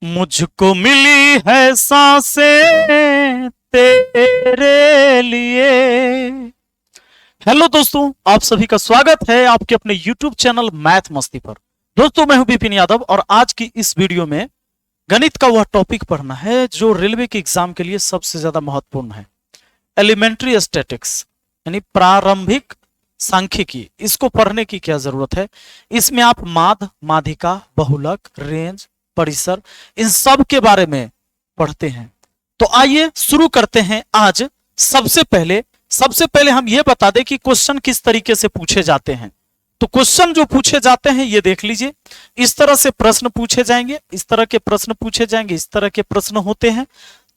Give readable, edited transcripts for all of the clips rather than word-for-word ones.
मुझको मिली है सांसें तेरे लिए। हेलो दोस्तों, आप सभी का स्वागत है आपके अपने YouTube चैनल मैथ मस्ती पर। दोस्तों, मैं हूं बिपिन यादव और आज की इस वीडियो में गणित का वह टॉपिक पढ़ना है जो रेलवे के एग्जाम के लिए सबसे ज्यादा महत्वपूर्ण है। एलिमेंट्री स्टैटिक्स यानी प्रारंभिक सांख्यिकी। इसको पढ़ने की क्या जरूरत है? इसमें आप माध्य, माध्यिका, बहुलक, रेंज, परिसर, इन सब के बारे में पढ़ते हैं। तो आइए शुरू करते हैं। आज सबसे पहले हम ये बता दें कि क्वेश्चन किस तरीके से पूछे जाते हैं। तो क्वेश्चन जो पूछे जाते हैं ये देख लीजिए। इस तरह से प्रश्न पूछे जाएंगे, इस तरह के प्रश्न पूछे जाएंगे, इस तरह के प्रश्न होते हैं।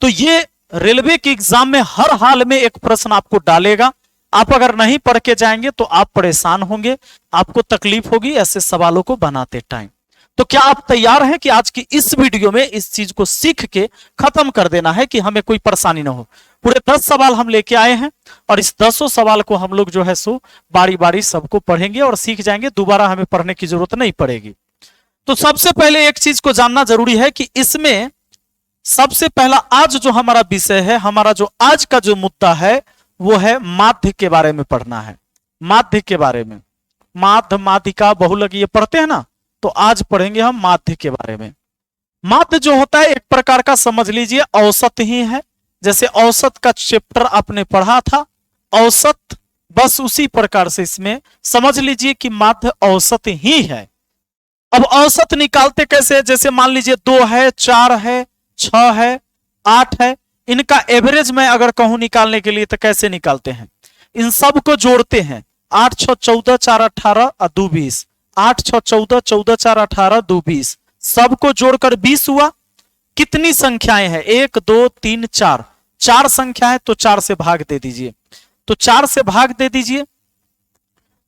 तो ये रेलवे के एग्जाम में हर हाल में एक प्रश्न आपको डालेगा। आप अगर नहीं पढ़ के जाएंगे तो आप परेशान होंगे, आपको तकलीफ होगी ऐसे सवालों को बनाते टाइम। तो क्या आप तैयार हैं कि आज की इस वीडियो में इस चीज को सीख के खत्म कर देना है कि हमें कोई परेशानी ना हो? पूरे 10 सवाल हम लेके आए हैं और इस 10 सवाल को हम लोग जो है सो बारी बारी सबको पढ़ेंगे और सीख जाएंगे। दोबारा हमें पढ़ने की जरूरत नहीं पड़ेगी। तो सबसे पहले एक चीज को जानना जरूरी है कि इसमें सबसे पहला आज जो हमारा विषय है, हमारा जो आज का जो मुद्दा है वो है माध्य के बारे में पढ़ना है। माध्य के बारे में, माध्य, माध्यिका, बहुलक ये पढ़ते हैं ना, तो आज पढ़ेंगे हम माध्य के बारे में। माध्य जो होता है एक प्रकार का समझ लीजिए औसत ही है। जैसे औसत का चैप्टर आपने पढ़ा था, औसत, बस उसी प्रकार से इसमें समझ लीजिए कि माध्य औसत ही है। अब औसत निकालते कैसे? जैसे मान लीजिए 2 है, 4 है, 6 है, 8 है, इनका एवरेज मैं अगर कहूं निकालने के लिए तो कैसे निकालते हैं? इन सब को जोड़ते हैं। 8 6 14 4 18 और 2 20, 8 6 14 14 4 18 2 20, सबको जोड़कर 20 हुआ। कितनी संख्याएं हैं? 1 2 3 4, 4 संख्या है तो 4 से भाग दे दीजिए। तो 4 से भाग दे दीजिए,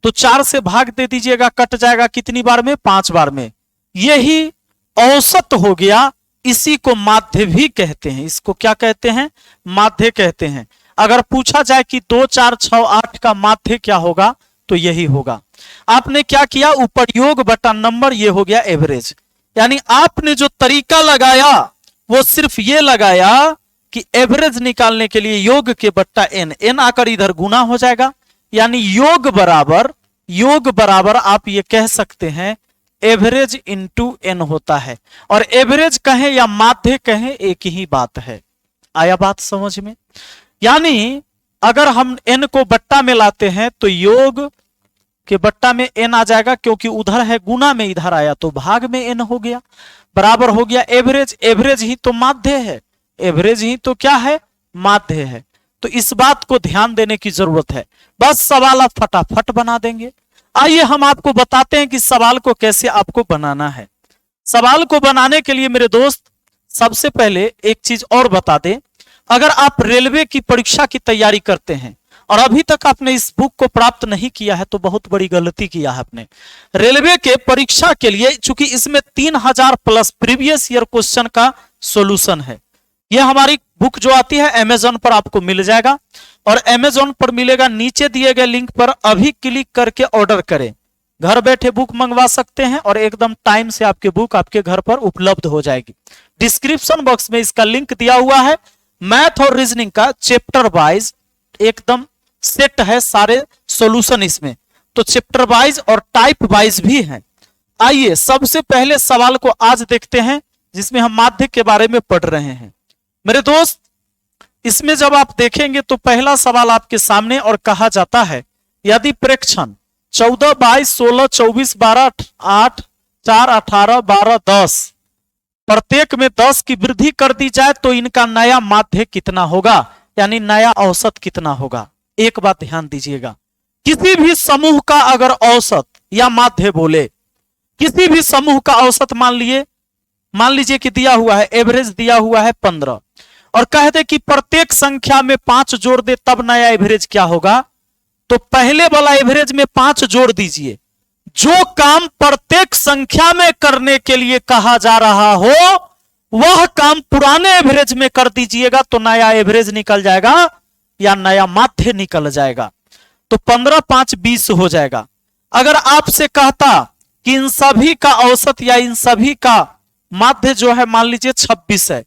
तो 4 से भाग दे दीजिएगा, कट जाएगा कितनी बार में? 5 बार में। यही औसत हो गया। इसी को माध्य भी कहते हैं। इसको क्या कहते हैं? माध्य कहते हैं। अगर पूछा जाए कि 2 4 6 8 का माध्य क्या होगा तो यही होगा। आपने क्या किया? ऊपर योग बटा नंबर, ये हो गया एवरेज। यानी आपने जो तरीका लगाया वो सिर्फ ये लगाया कि एवरेज निकालने के लिए योग के बट्टा एन, एन आकर इधर गुना हो जाएगा। यानी योग बराबर आप ये कह सकते हैं एवरेज इंटू एन होता है। और एवरेज कहें या माध्य कहें एक ही बात है। आया बात समझ में? यानी अगर हम एन को बट्टा में लाते हैं तो योग के बट्टा में एन आ जाएगा, क्योंकि उधर है गुना में, इधर आया तो भाग में एन हो गया, बराबर हो गया एवरेज। एवरेज ही तो माध्य है, एवरेज ही तो क्या है? माध्य है। तो इस बात को ध्यान देने की जरूरत है। बस सवाल आप फटाफट बना देंगे। आइए हम आपको बताते हैं कि सवाल को कैसे आपको बनाना है। सवाल को बनाने के लिए मेरे दोस्त सबसे पहले एक चीज और बता दें। अगर आप रेलवे की परीक्षा की तैयारी करते हैं और अभी तक आपने इस बुक को प्राप्त नहीं किया है तो बहुत बड़ी गलती किया है आपने। रेलवे के परीक्षा के लिए, चूंकि इसमें 3000 प्लस प्रीवियस ईयर क्वेश्चन का सॉल्यूशन है। यह हमारी बुक जो आती है अमेजोन पर आपको मिल जाएगा और अमेजोन पर मिलेगा, नीचे दिए गए लिंक पर अभी क्लिक करके ऑर्डर करें। घर बैठे बुक मंगवा सकते हैं और एकदम टाइम से आपके बुक आपके घर पर उपलब्ध हो जाएगी। डिस्क्रिप्शन बॉक्स में इसका लिंक दिया हुआ है। मैथ और रीजनिंग का चैप्टर वाइज एकदम सेट है, सारे सॉल्यूशन इसमें। तो चैप्टर वाइज और टाइप वाइज भी है। आइए सबसे पहले सवाल को आज देखते हैं जिसमें हम माध्य के बारे में पढ़ रहे हैं। मेरे दोस्त, इसमें जब आप देखेंगे तो पहला सवाल आपके सामने और कहा जाता है यदि प्रेक्षण 14 22 16 24 12 8 4 18 12 10 प्रत्येक में 10 की वृद्धि कर दी जाए तो इनका नया माध्य कितना होगा, यानी नया औसत कितना होगा। एक बात ध्यान दीजिएगा, किसी भी समूह का अगर औसत या माध्य बोले, किसी भी समूह का औसत मान लीजिए कि दिया हुआ है, एवरेज दिया हुआ है 15 और कह दे कि प्रत्येक संख्या में 5 जोड़ दे तब नया एवरेज क्या होगा। तो पहले वाला एवरेज में 5 जोड़ दीजिए। जो काम प्रत्येक संख्या में करने के लिए कहा जा रहा हो वह काम पुराने एवरेज में कर दीजिएगा तो नया एवरेज निकल जाएगा या नया माध्य निकल जाएगा। तो 15 5 20 हो जाएगा। अगर आपसे कहता कि इन सभी का औसत या इन सभी का माध्य जो है मान लीजिए 26 है,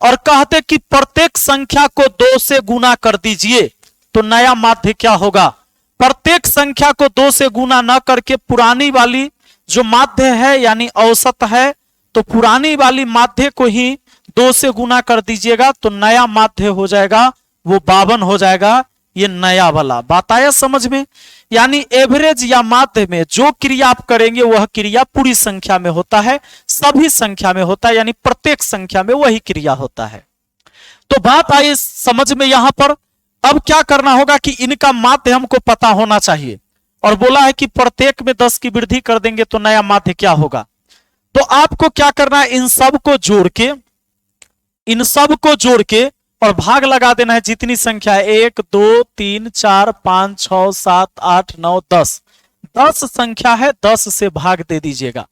और कहते कि प्रत्येक संख्या को 2 से गुना कर दीजिए, तो नया माध्य क्या होगा? प्रत्येक संख्या को 2 से गुना न करके पुरानी वाली जो माध्य है यानी औसत है, तो पुरानी वाली माध्य को ही 2 से गुना कर दीजिएगा, तो नया माध्य हो जाएगा वो 52 हो जाएगा। ये नया वाला बात आया समझ में? यानी एवरेज या माध्य में जो क्रिया आप करेंगे वह क्रिया पूरी संख्या में होता है, सभी संख्या में होता है, यानी प्रत्येक संख्या में वही क्रिया होता है। तो बात आई समझ में यहां पर। अब क्या करना होगा कि इनका माध्य हमको पता होना चाहिए, और बोला है कि प्रत्येक में 10 की वृद्धि कर देंगे तो नया माध्य क्या होगा। तो आपको क्या करना है, इन सब को जोड़ के और भाग लगा देना है जितनी संख्या है, 1 2 3 4 5 6 7 8 9 10, 10 संख्या है, 10 से भाग दे दीजिएगा।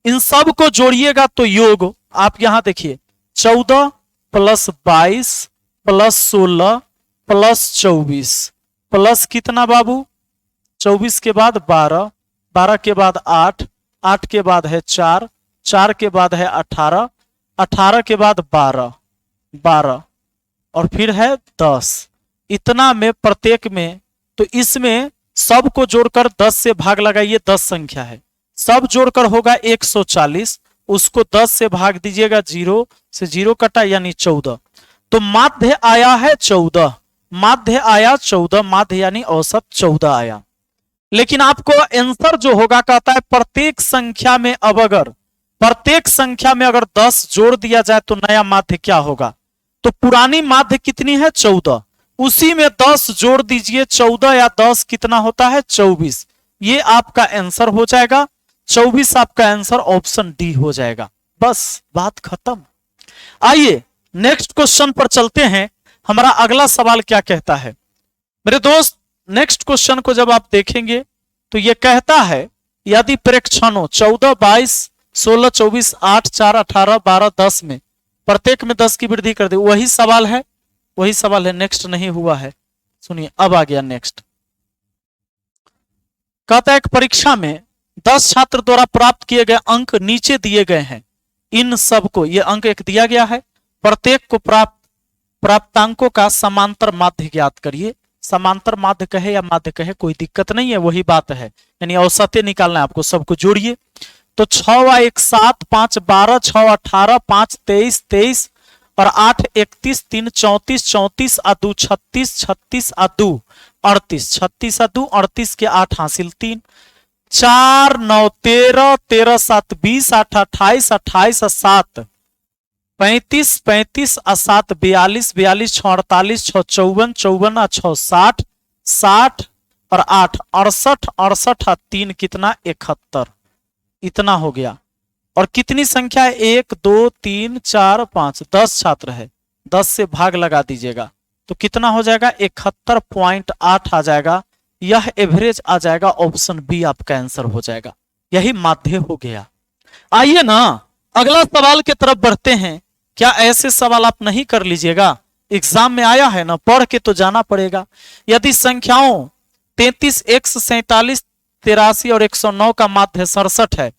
इन सब को जोड़िएगा तो योग आप यहां देखिए 14 प्लस 22 प्लस 16 प्लस 24 प्लस कितना बाबू, 24 के बाद 12, 12 के बाद 8, 8 के बाद है 4, 4 के बाद है 18, 18 के बाद 12, 12 और फिर है 10। इतना में प्रत्येक में, तो इसमें सब को जोड़कर 10 से भाग लगाइए, 10 संख्या है, सब जोड़कर होगा 140, उसको 10 से भाग दीजिएगा, 0 से 0 कटा यानी 14, तो माध्य आया है 14, माध्य आया 14, माध्य यानी औसत 14 आया। लेकिन आपको आंसर जो होगा कहता है प्रत्येक संख्या में प्रत्येक संख्या में अगर 10 जोड़ दिया जाए तो नया माध्य क्या होगा। तो पुरानी माध्य कितनी है 14, उसी में 10 जोड़ दीजिए, 14 या 10 कितना होता है 24, ये आपका आंसर हो जाएगा। 24 आपका आंसर ऑप्शन डी हो जाएगा। बस बात खत्म। आइए नेक्स्ट क्वेश्चन पर चलते हैं। हमारा अगला सवाल क्या कहता है मेरे दोस्त, नेक्स्ट क्वेश्चन को जब आप देखेंगे तो यह कहता है यदि प्रेक्षणों 14 22 16 24 8 4 18 12 10 में प्रत्येक में 10 की वृद्धि कर दे, वही सवाल है, नेक्स्ट नहीं हुआ है। सुनिए अब आ गया नेक्स्ट। कहता है एक परीक्षा में 10 छात्र द्वारा प्राप्त किए गए अंक नीचे दिए गए हैं, इन सबको, ये अंक एक दिया गया है, प्रत्येक को प्राप्तांकों का समांतर माध्य ज्ञात करिए। समांतर माध्य कहे या माध्य कहे कोई दिक्कत नहीं है, वही बात है, यानी औसतें निकालना है आपको। सबको जोड़िए तो 6 व 1 7 5 12 6 18 5 23 23 और 8 31 3 34 34 और 2 36 36 और 2 38 36 और 2 38 के 8 हासिल 3 4 9 13 13 7 20 8 28 28 और 7 35 35 और 7 42 42 6 48 6 54 54 और 6 60 60 और 8 68 68 और 3 कितना 71, इतना हो गया। और कितनी संख्या है 1 2 3 4 5, 10 छात्र है, 10 से भाग लगा दीजिएगा तो कितना हो जाएगा 71.8 आ जाएगा। यह एवरेज आ जाएगा, ऑप्शन बी आपका आंसर हो जाएगा, यही माध्य हो गया। आइए ना अगला सवाल की तरफ बढ़ते हैं। क्या ऐसे सवाल आप नहीं कर लीजिएगा, एग्जाम में आया है ना, पढ़ के तो जाना पड़ेगा। यदि संख्याओं 33 x 47 83 और 109 का माध्य 67 है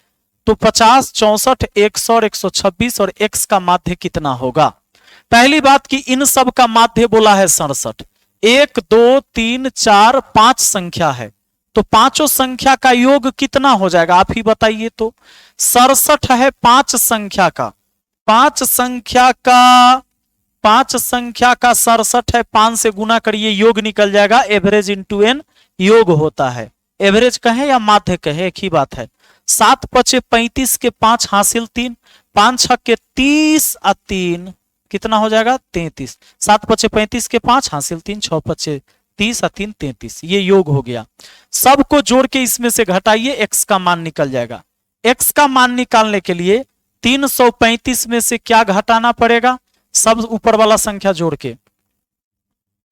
तो 50 64 100 और 126 और x का माध्य कितना होगा। पहली बात कि इन सब का माध्य बोला है 67, 1 2 3 4 5 संख्या है, तो पांचों संख्या का योग कितना हो जाएगा आप ही बताइए। तो 67 है 5 संख्या का, 5 संख्या का 67 है, 5 से गुना करिए योग निकल जाएगा, एवरेज इंटू एन योग होता है। एवरेज कहे या माध्य कहे एक ही बात है। 7 पचे 35 के 5 हासिल 3, 5 6 के 30 और 3 कितना हो जाएगा 33, 7 पचे 35 के 5 हासिल 3, 6 पचे 30 और 3 33, ये योग हो गया। सबको जोड़ के इसमें से घटाइए, एक्स का मान निकल जाएगा। एक्स का मान निकालने के लिए 335 में से क्या घटाना पड़ेगा, सब ऊपर वाला संख्या जोड़ के।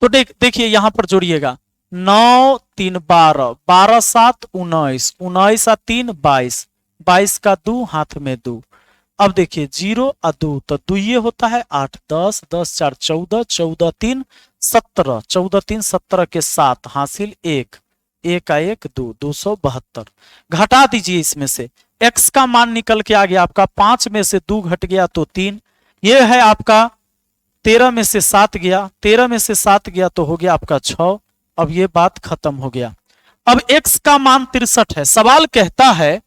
तो देखिए यहां पर जोड़िएगा 9 3 12, 12 7 19, 19 और 3 22, 22 का 2 हाथ में 2। अब देखिए 0 और 2 तो 2 ये होता है 8 10 10 4 14, 14 3 17, 14 3 17 के 7 हासिल 1, 1 का 1 2, 272। घटा दीजिए इसमें से, x का मान निकल के आ गया आपका 5 में से 2 घट गया तो 3। ये है आपका 13 में से 7 गया, 13 में से 7 गया तो हो गया आपका 6। अब ये बात खत्म हो गया। अब x का मान 63 है। सवाल कहता है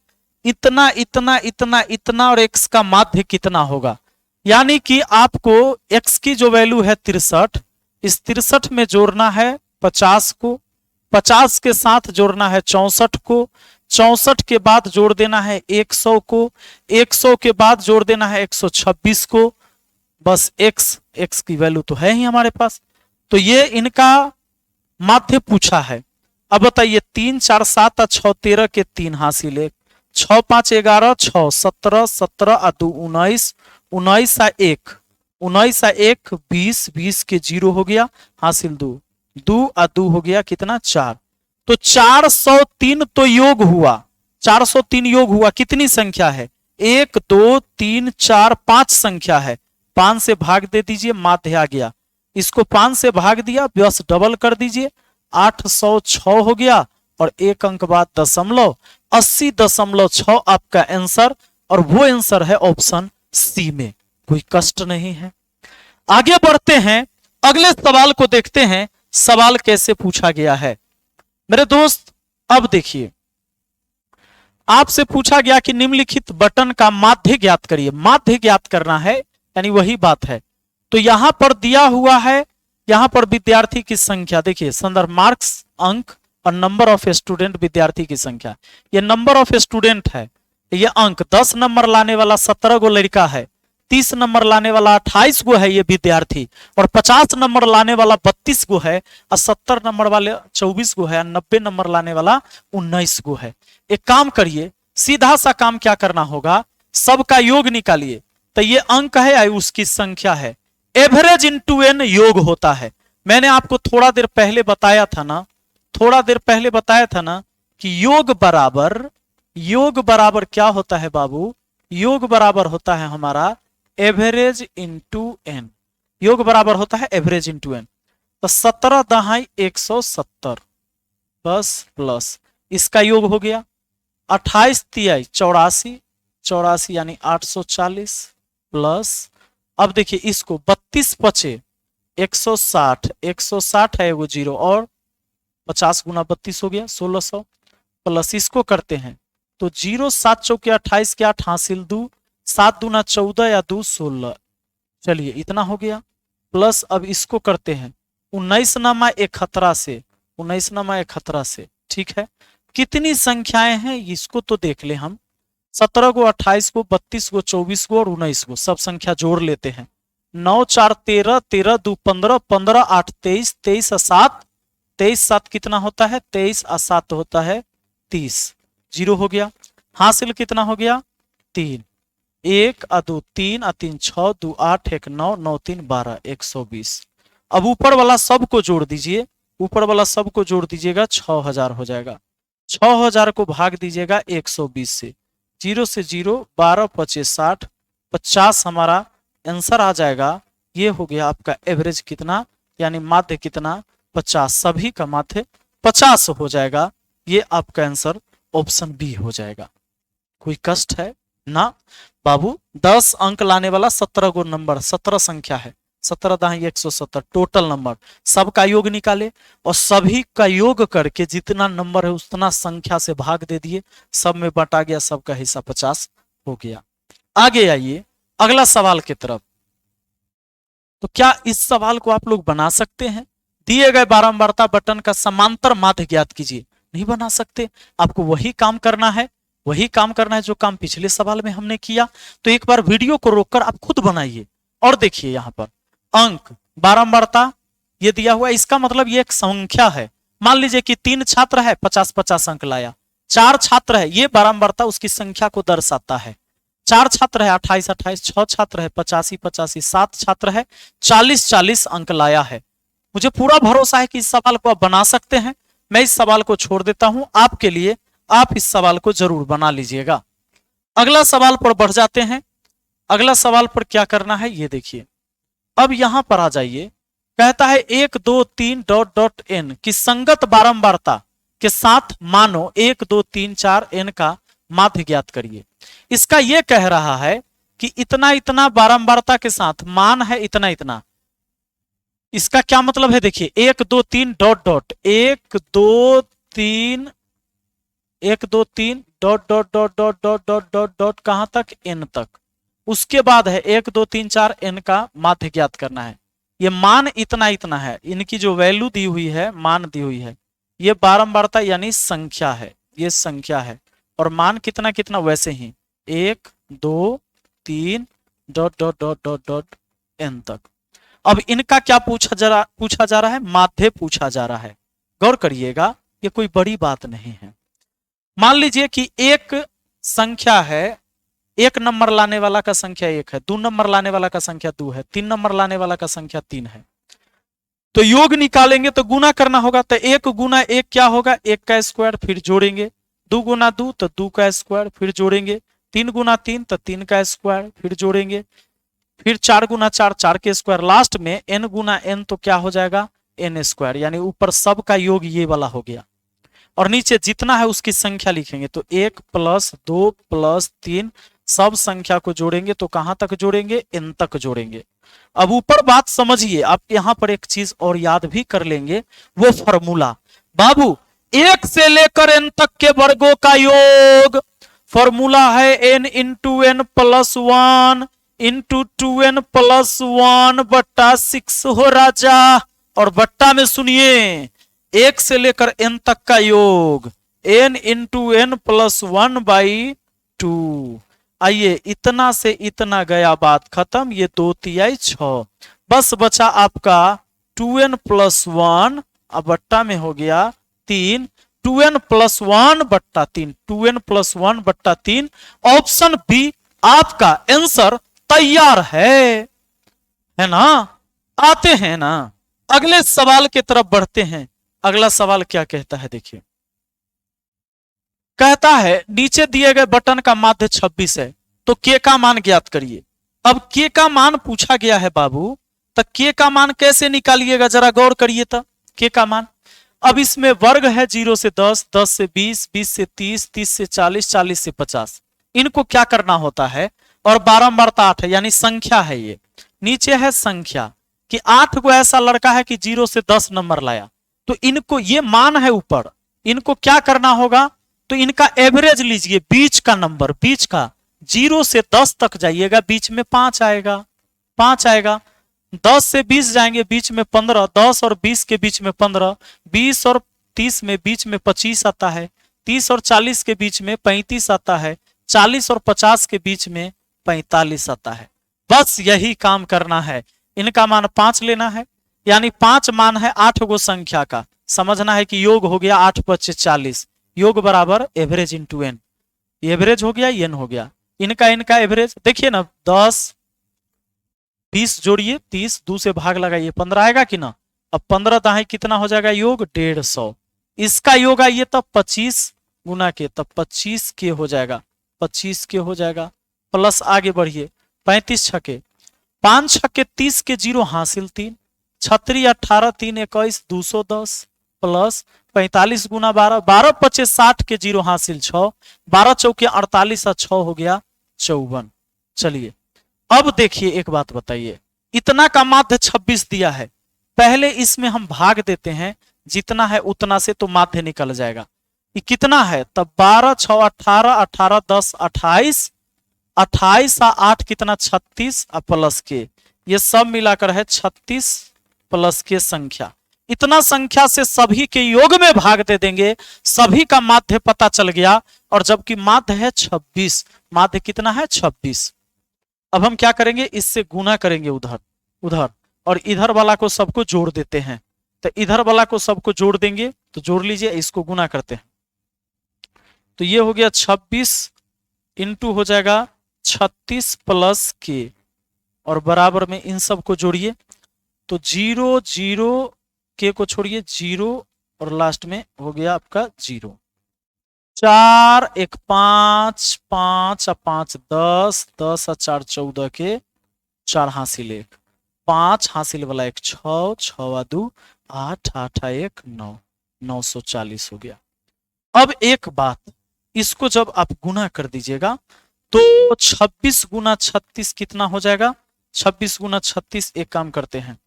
इतना इतना इतना इतना और x का माध्य कितना होगा। यानी कि आपको x की जो वैल्यू है 63, इस 63 में जोड़ना है 50 को, 50 के साथ जोड़ना है 64 को, 64 के बाद जोड़ देना है 100 को, 100 के बाद जोड़ देना है 126 को। बस x की वैल्यू तो है ही हमारे पास। तो ये इनका माध्य पूछा है। अब बताइए 3 4 7 और 6 13 के 3 हासिल है, 6 5 11 6 17 17 और 2 19 19 आ 1 19 आ 1 20 20 के 0 हो गया हासिल 2 2 और 2 हो गया कितना 4। तो 403 तो योग हुआ, 403 योग हुआ। कितनी संख्या है 1 2 3 4 5 संख्या है। 5 से भाग दे दीजिए, माध्य आ गया। इसको 5 से भाग दिया, बस डबल कर दीजिए, 806 हो गया और एक अंक बाद दशमलव, 80.6 आपका आंसर। और वो आंसर है ऑप्शन सी में। कोई कष्ट नहीं है। आगे बढ़ते हैं, अगले सवाल को देखते हैं। सवाल कैसे पूछा गया है मेरे दोस्त। अब देखिए, आपसे पूछा गया कि निम्नलिखित बटन का माध्य ज्ञात करिए। माध्य ज्ञात करना है, यानी वही बात है। तो यहां पर दिया हुआ है, यहां पर विद्यार्थी की संख्या देखिए, संदर्भ मार्क्स अंक और नंबर ऑफ स्टूडेंट विद्यार्थी की संख्या। ये नंबर ऑफ स्टूडेंट है, ये अंक 10 नंबर लाने वाला 17 गो लड़का है, 30 नंबर लाने वाला 28 गो है ये विद्यार्थी, और 50 नंबर लाने वाला 32 गो है, और 70 नंबर वाले 24 गो है, और 90 नंबर लाने वाला 19 गो है। एक काम करिए, सीधा सा काम क्या करना होगा, सबका योग निकालिए। तो ये अंक है या उसकी संख्या है, एवरेज इंटू एन योग होता है। मैंने आपको थोड़ा देर पहले बताया था ना, थोड़ा देर पहले बताया था ना कि योग बराबर क्या होता है बाबू, योग बराबर होता है हमारा एवरेज इंटू एन। योग बराबर होता है एवरेज इंटू एन। तो 17 दहाई 170 बस प्लस इसका योग हो गया 28 तिहाई 84 84 यानी 840 प्लस, अब देखिए इसको 32 पचे 160 160 है वो जीरो, और 50 गुना 32 हो गया 1600 प्लस इसको करते हैं तो 0 7 चौके 28 के 8 हासिल 2 7 दूना 14 या 2 16। चलिए इतना हो गया प्लस अब इसको करते हैं 19 नामा 71 से, 19 नामा 71 से। ठीक है, कितनी संख्याएं हैं इसको तो देख ले हम, 17 को 28 को 32 को 24 को और 19 को, सब संख्या जोड़ लेते हैं। 9 4 13 13 2 15 15 8 23 23 और 7 23 7 कितना होता है 23 और 7 होता है 30। 0 हो गया, हासिल कितना हो गया 3, 1 और 2 3 और 3 6 2 8 1 9 9 3 12 120। अब ऊपर वाला सब को जोड़ दीजिए, ऊपर वाला सब को जोड़ दीजिएगा 6000 हो जाएगा। 6000 को भाग दीजिएगा 120 से, 0 से 0 12 25 60 50 हमारा आंसर आ जाएगा। ये हो गया आपका एवरेज कितना, यानी माध्य कितना 50, सभी का माध्य 50 हो जाएगा। ये आपका आंसर ऑप्शन बी हो जाएगा। कोई कष्ट है ना बाबू। 10 अंक लाने वाला 17 गो नंबर, 17 संख्या है, 17 दाही 170 टोटल नंबर, सबका योग निकाले और सभी का योग करके जितना नंबर है उतना संख्या से भाग दे दिए, सब में बटा गया, सबका हिस्सा 50 हो गया। आगे आइए अगला सवाल की तरफ। तो क्या इस सवाल को आप लोग बना सकते हैं? दिए गए बारंबारता बटन का समांतर माध्य ज्ञात कीजिए। नहीं बना सकते, आपको वही काम करना है, वही काम करना है जो काम पिछले सवाल में हमने किया। तो एक बार वीडियो को रोककर आप खुद बनाइए और देखिए यहां पर अंक बारंबारता ये दिया हुआ है, इसका मतलब ये एक संख्या है। मान लीजिए कि 3 छात्र है 50-50 अंक लाया, 4 छात्र है, ये बारंबारता उसकी संख्या को दर्शाता है। 4 छात्र है 28-28, 6 छात्र है 85-85, 7 छात्र है 40-40 अंक लाया है। मुझे पूरा भरोसा है कि इस सवाल को आप बना सकते हैं। मैं इस सवाल को छोड़ देता हूं आपके लिए, आप इस सवाल को जरूर बना लीजिएगा। अगला सवाल पर बढ़ जाते हैं। अगला सवाल पर क्या करना है ये देखिए। अब यहां पर आ जाइए, कहता है 1 2 3 डॉट डॉट एन की संगत बारंबारता के साथ मानो 1 2 3 4 एन का माध्य ज्ञात करिए। इसका यह कह रहा है कि इतना इतना बारंबारता के साथ मान है इतना इतना। इसका क्या मतलब है देखिए, 1 2 3 dot dot 1 2 3 1 2 3 dot dot dot dot dot dot dot dot कहां तक, n तक। उसके बाद है 1 2 3 4 n का माध्य ज्ञात करना है। ये मान इतना इतना है, इनकी जो वैल्यू दी हुई है, मान दी हुई है, ये बारंबारता यानी संख्या है, ये संख्या है। और मान कितना कितना वैसे ही 1 2 3 dot dot dot dot dot n तक। अब इनका क्या पूछा जा रहा है, माध्य पूछा जा रहा है। गौर करिएगा, ये कोई बड़ी बात नहीं है। मान लीजिए कि एक संख्या है, 1 नंबर लाने वाला का संख्या 1 है, 2 नंबर लाने वाला का संख्या 2 है, 3 नंबर लाने वाला का संख्या 3 है। तो योग निकालेंगे तो गुना करना होगा, तो 1 गुना 1 क्या होगा, 1 का स्क्वायर, फिर जोड़ेंगे। 2 गुना 2 तो 2 का स्क्वायर, फिर जोड़ेंगे। 3 गुना 3 तो 3 का स्क्वायर, फिर जोड़ेंगे। फिर 4 गुना 4 4 के स्क्वायर, लास्ट में n गुना n तो क्या हो जाएगा, n स्क्वायर। यानी ऊपर सब का योग ये वाला हो गया, और नीचे जितना है उसकी संख्या लिखेंगे। तो 1 प्लस 2 प्लस 3 सब संख्या को जोड़ेंगे तो कहां तक जोड़ेंगे, n तक जोड़ेंगे। अब ऊपर बात समझिए, आप यहां पर एक चीज और याद भी कर लेंगे, वो फॉर्मूला। बाबू 1 से लेकर n तक के वर्गों का योग फॉर्मूला है n into n plus 1 into 2n plus 1 बट्टा 6 हो राजा। और बट्टा में सुनिए 1 से लेकर n तक का योग n into n plus 1 by 2। आइए, इतना से इतना गया, बात खत्म। ये 2 तिहाई 6, बस बचा आपका 2n प्लस 1, अब बट्टा में हो गया 3, 2n प्लस 1 बट्टा 3, 2n प्लस 1 बट्टा 3। ऑप्शन बी आपका आंसर तैयार है ना। आते हैं ना, अगले सवाल की तरफ बढ़ते हैं। अगला सवाल क्या कहता है देखिए, कहता है नीचे दिए गए बटन का माध्य 26 है, तो k का मान ज्ञात करिए। अब k का मान पूछा गया है बाबू, तो k का मान कैसे निकालिएगा, जरा गौर करिए। तो k का मान, अब इसमें वर्ग है 0 से 10, 10 से 20, 20 से 30, 30 से 40, 40 से 50। इनको क्या करना होता है, और बारंबारता 8 है, यानी संख्या है। ये नीचे है संख्या कि 8 को ऐसा लड़का है कि 0 से 10 नंबर लाया, तो इनको ये मान है ऊपर, इनको क्या करना होगा, तो इनका एवरेज लीजिए, बीच का नंबर, बीच का 0 से 10 तक जाइएगा, बीच में 5 आएगा, 5 आएगा। 10 से 20 जाएंगे, बीच में 15, 10 और 20 के बीच में 15, 20 और 30 में बीच में 25 आता है, 30 और 40 के बीच में 35 आता है, 40 और 50 के बीच में 45 आता है। बस यही काम करना है, इनका मान 5 लेना है, यानी 5 मान है 8 गो संख्या का। समझना है कि योग हो गया 8 5 40, योग बराबर एवरेज इंटू एन, एवरेज हो गया एन हो गया। इनका एवरेज देखिए ना, 10 20 जोड़िए, 30 2 से भाग लगाइए, 15 आएगा कि ना। अब 15 दाएं कितना हो जाएगा योग, 150। इसका योग आइए तब 25 गुना के, तब 25 के हो जाएगा, 25 के हो जाएगा। प्लस आगे बढ़िए, 35 छके 5 छके 30 के 0 हासिल 3, 36 18 3 21 210 प्लस 45 गुना 12, 12 25 60 के 0 हासिल 6, 12 चौके 48 और 6 हो गया 54। चलिए अब देखिए एक बात बताइए, इतना का माध्य 26 दिया है, पहले इसमें हम भाग देते हैं, जितना है उतना से तो माध्य निकल जाएगा। ये कितना है, तब 12 6 18, 18 10 28, 28 और 8 कितना 36 और प्लस के, ये सब मिलाकर है 36 प्लस के संख्या। इतना संख्या से सभी के योग में भाग दे देंगे, सभी का माध्य पता चल गया। और जबकि माध्य है 26, माध्य कितना है 26। अब हम क्या करेंगे, इससे गुना करेंगे उधर उधर, और इधर वाला को सबको जोड़ देते हैं। तो इधर वाला को सबको जोड़ देंगे, तो जोड़ लीजिए, इसको गुना करते हैं। तो ये हो गया 26 इंटू हो जाएगा 36 प्लस के, और बराबर में इन सब को जोड़िए। तो 0 0 के को छोड़िए 0, और लास्ट में हो गया आपका 0। 4 1 5, 5 और 5 10, 10 और 4 14 के 4 हासिल 1, 5 हासिल वाला 1 6, 6 और 2 8, 8 और 1 9, 940 हो गया। अब एक बात, इसको जब आप गुना कर दीजिएगा तो 26 गुना 36 कितना हो जाएगा? 26 गुना 36, एक काम करते हैं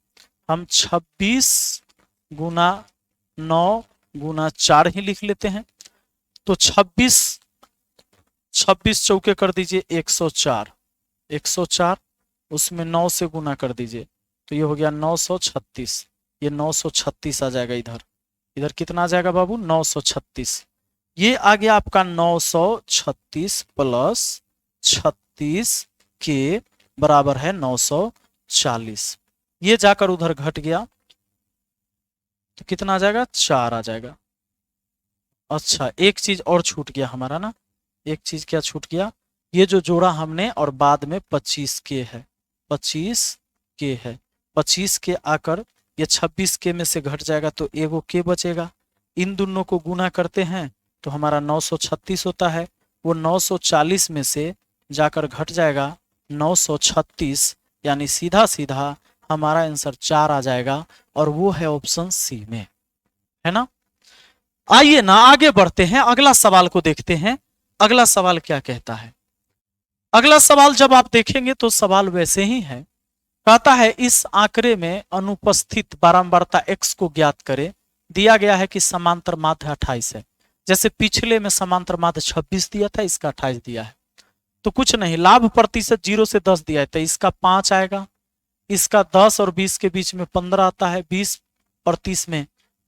हम 26 गुना 9 गुना 4 ही लिख लेते हैं। तो 26 चौके कर दीजिए 104, 104 उसमें 9 से गुना कर दीजिए तो ये हो गया 936। ये 936 आ जाएगा। इधर इधर कितना आ जाएगा बाबू? 936। ये आ गया आपका 936 प्लस 36 के बराबर है 940। ये जाकर उधर घट गया तो कितना आ जाएगा? 4 आ जाएगा। अच्छा, एक चीज और छूट गया हमारा ना। एक चीज क्या छूट गया? ये जो जोड़ा हमने और बाद में 25 के है, 25 के है, 25 के आकर ये 26 के में से घट जाएगा तो एगो के बचेगा। इन दोनों को गुना करते हैं तो हमारा 936 होता है। वो 940 में से जाकर घट जाएगा 936, यानी सीधा सीधा हमारा आंसर 4 आ जाएगा और वो है ऑप्शन सी में, है ना। आइए ना आगे बढ़ते हैं, अगला सवाल को देखते हैं। अगला सवाल क्या कहता है? अगला सवाल जब आप देखेंगे तो सवाल वैसे ही है। कहता है इस आंकड़े में अनुपस्थित बारंबारता x को ज्ञात करें। दिया गया है कि समांतर माध्य 28 है। जैसे पिछले में समांतर माध्य 26 दिया था, इसका 28 दिया है। तो कुछ नहीं, लाभ प्रतिशत 0 से 10 दिया है तो इसका 5 आएगा। इसका 10 और 20 के बीच में 15 आता है। 20 और 30 में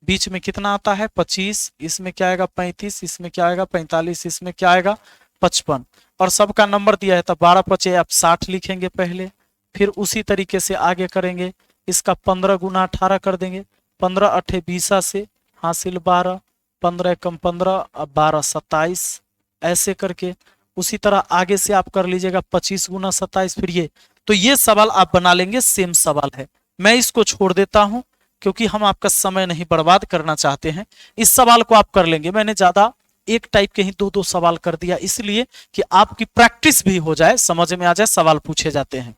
बीच में कितना आता है? 25। इसमें क्या आएगा? 35। इसमें क्या आएगा? 45। इसमें क्या आएगा? 55। और सबका नंबर दिया है तो 12 पचे आप 60 लिखेंगे पहले, फिर उसी तरीके से आगे करेंगे। इसका 15 गुना 18 कर देंगे। 15 अठे 20 से हासिल 12, 15 कम 15, 12 27, ऐसे करके उसी तरह आगे से आप कर लीजिएगा 25 गुना 27। फिर ये तो ये सवाल आप बना लेंगे, सेम सवाल है। मैं इसको छोड़ देता हूं क्योंकि हम आपका समय नहीं बर्बाद करना चाहते हैं। इस सवाल को आप कर लेंगे। मैंने ज्यादा एक टाइप के ही दो सवाल कर दिया इसलिए कि आपकी प्रैक्टिस भी हो जाए, समझ में आ जाए सवाल पूछे जाते हैं।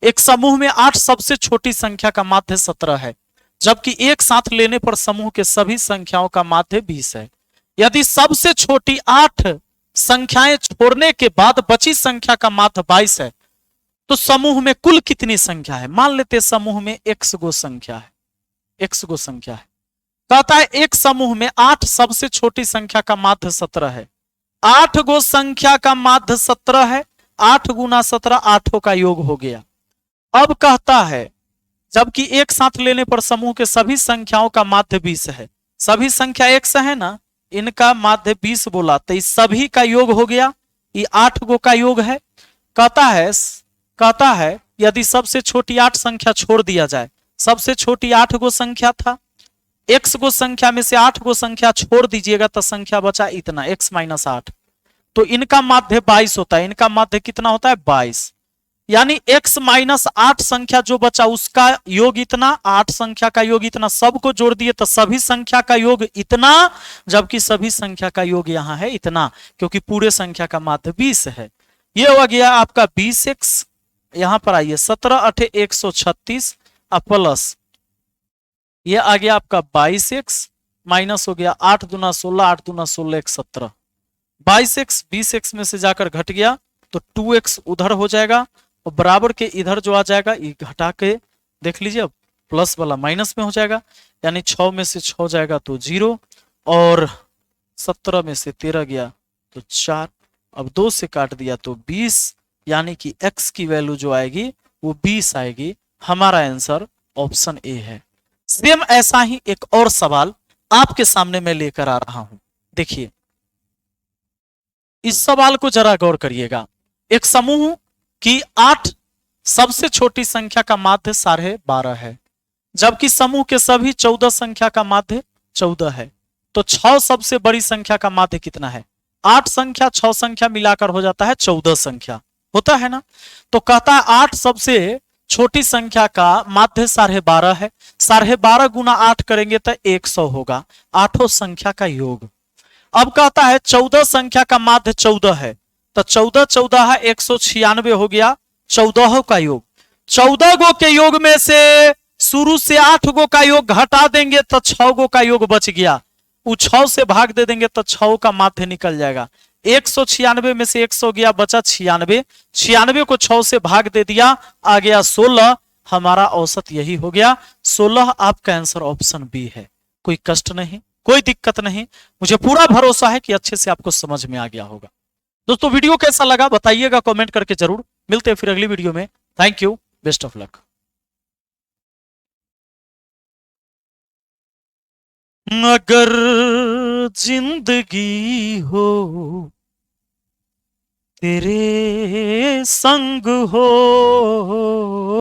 एक समूह में 8 सबसे छोटी संख्या का माध्य 17 है, जबकि एक साथ लेने पर समूह के सभी संख्याओं का माध्य 20 है। यदि सबसे छोटी 8 संख्याएं छोड़ने के बाद बची संख्या का माध्य 22 है तो समूह में कुल कितनी संख्या है? मान लेते समूह में x गो संख्या है, x गो संख्या है। कहता है एक समूह में 8 सबसे छोटी संख्या का माध्य 17 है। 8 गो संख्या का माध्य 17 है। 8 गुना 17 8 का योग हो गया। अब कहता है जबकि एक साथ लेने पर समूह के सभी संख्याओं का माध्य 20 है। सभी संख्या x है ना, इनका माध्य 20 बोला तो इस सभी का योग हो गया। ये 8 गो का योग है। कहता है यदि सबसे छोटी 8 संख्या छोड़ दिया जाए, सबसे छोटी 8 गो संख्या था, x गो संख्या में से 8 गो संख्या छोड़ दीजिएगा तो संख्या बचा इतना x माइनस 8, तो इनका माध्य 22 होता है। इनका माध्य कितना होता है? 22। यानी x माइनस 8 संख्या जो बचा उसका योग इतना, 8 संख्या का योग इतना, सबको जोड़ दिए तो सभी संख्या का योग इतना, जबकि सभी संख्या का योग यहां है इतना, क्योंकि पूरे संख्या का माध्य 20 है। ये हो गया आपका 20x। यहां पर आइए 17 अठे 136 प्लस ये आ गया आपका 22x माइनस हो गया 8 दूना 16, 8 दूना 16 1 17। 22x 20x में से जाकर घट गया तो 2x उधर हो जाएगा और बराबर के इधर जो आ जाएगा ये घटा के देख लीजिए, अब प्लस वाला माइनस में हो जाएगा, यानी 6 में से 6 जाएगा तो 0 और 17 में से 13 गया तो 4। अब 2 से काट दिया तो 20, यानी कि x की वैल्यू जो आएगी वो 20 आएगी। हमारा आंसर ऑप्शन ए है। सेम ऐसा ही एक और सवाल आपके सामने मैं लेकर आ रहा हूं। देखिए इस सवाल को जरा गौर करिएगा। एक समूह की 8 सबसे छोटी संख्या का माध्य 12.5 है, जबकि समूह के सभी 14 संख्या का माध्य 14 है। तो 6 सबसे बड़ी संख्या का माध्य कितना है? 8 संख्या 6 संख्या मिलाकर हो जाता है 14 संख्या, होता है ना। तो कहता है 8 सबसे छोटी संख्या का माध्य 12.5 है। 12.5 गुना 8 करेंगे तो 100 होगा, 8 संख्या का योग। अब कहता है 14 संख्या का माध्य 14 है, तो 14 14 है 196 हो गया 14 का योग। 14 गो के योग में से शुरू से 8 गो का योग घटा देंगे तो 6 गो का योग बच गया। वो 6 से भाग दे देंगे तो 6 का माध्य निकल जाएगा। 196 में से 100 गया, बचा 96। 96 को 6 से भाग दे दिया, आ गया 16। हमारा औसत यही हो गया 16। आपका आंसर ऑप्शन बी है। कोई कष्ट नहीं, कोई दिक्कत नहीं, मुझे पूरा भरोसा है कि अच्छे से आपको समझ में आ गया होगा। दोस्तों वीडियो कैसा लगा बताइएगा कमेंट करके जरूर। मिलते हैं फिर अगली वीडियो में। Thank you, best of luck. अगर जिंदगी हो तेरे संग हो